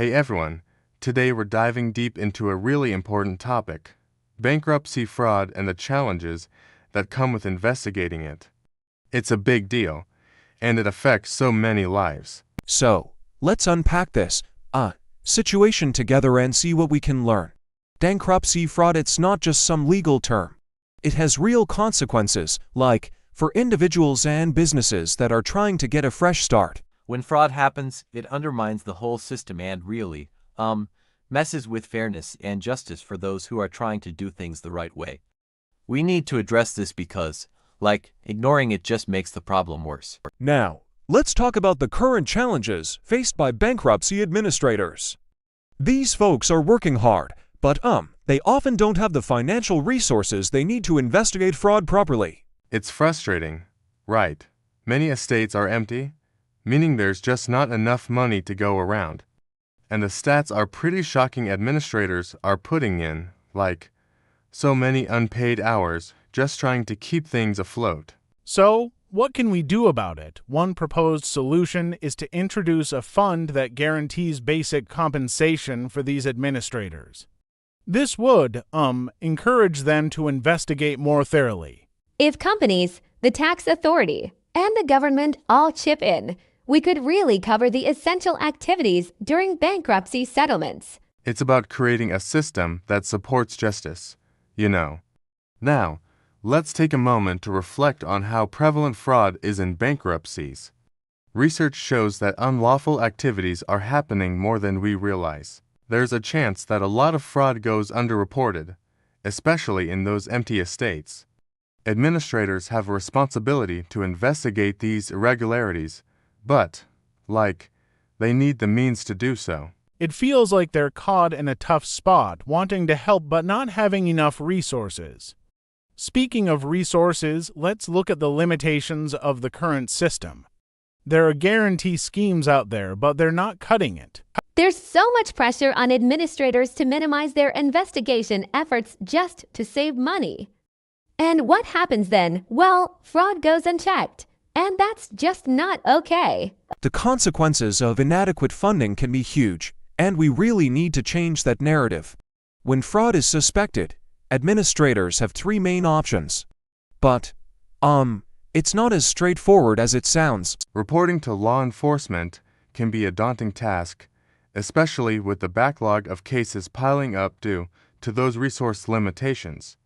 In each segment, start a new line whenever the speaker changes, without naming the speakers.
Hey everyone, today we're diving deep into a really important topic: bankruptcy fraud and the challenges that come with investigating it. It's a big deal, and it affects so many lives.
So, let's unpack this situation together and see what we can learn. Bankruptcy fraud, it's not just some legal term. It has real consequences, like for individuals and businesses that are trying to get a fresh start.
When fraud happens, it undermines the whole system and really, messes with fairness and justice for those who are trying to do things the right way. We need to address this because, ignoring it just makes the problem worse.
Now, let's talk about the current challenges faced by bankruptcy administrators. These folks are working hard, but they often don't have the financial resources they need to investigate fraud properly.
It's frustrating, right? Many estates are empty, meaning there's just not enough money to go around. And the stats are pretty shocking. Administrators are putting in, so many unpaid hours just trying to keep things afloat.
So, what can we do about it? One proposed solution is to introduce a fund that guarantees basic compensation for these administrators. This would, encourage them to investigate more thoroughly.
If companies, the tax authority, and the government all chip in, we could really cover the essential activities during bankruptcy settlements.
It's about creating a system that supports justice, Now, let's take a moment to reflect on how prevalent fraud is in bankruptcies. Research shows that unlawful activities are happening more than we realize. There's a chance that a lot of fraud goes underreported, especially in those empty estates. Administrators have a responsibility to investigate these irregularities, but, they need the means to do so.
It feels like they're caught in a tough spot, wanting to help but not having enough resources. Speaking of resources, let's look at the limitations of the current system. There are guarantee schemes out there, but they're not cutting it.
There's so much pressure on administrators to minimize their investigation efforts just to save money. And what happens then? Well, fraud goes unchecked. And that's just not okay.
The consequences of inadequate funding can be huge, and we really need to change that narrative. When fraud is suspected, administrators have three main options. But, it's not as straightforward as it sounds.
Reporting to law enforcement can be a daunting task, especially with the backlog of cases piling up due to those resource limitations.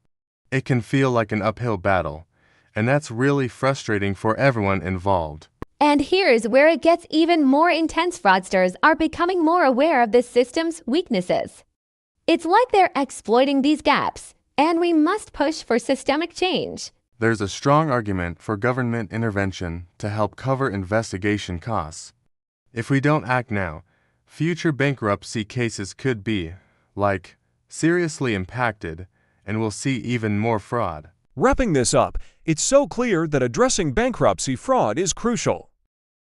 It can feel like an uphill battle, and that's really frustrating for everyone involved.
And here's where it gets even more intense. Fraudsters are becoming more aware of the system's weaknesses. It's like they're exploiting these gaps, and we must push for systemic change.
There's a strong argument for government intervention to help cover investigation costs. If we don't act now, future bankruptcy cases could be, seriously impacted, and we'll see even more fraud.
Wrapping this up, it's so clear that addressing bankruptcy fraud is crucial.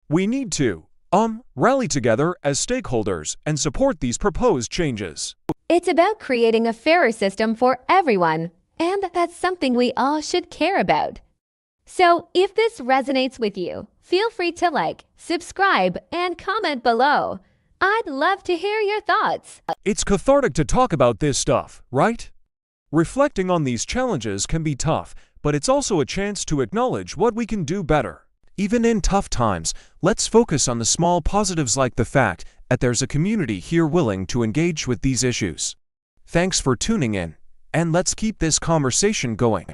We need to, rally together as stakeholders and support these proposed changes.
It's about creating a fairer system for everyone, and that's something we all should care about. So, if this resonates with you, feel free to subscribe, and comment below. I'd love to hear your thoughts.
It's cathartic to talk about this stuff, right? Reflecting on these challenges can be tough, but it's also a chance to acknowledge what we can do better. Even in tough times, let's focus on the small positives, like the fact that there's a community here willing to engage with these issues. Thanks for tuning in, and let's keep this conversation going.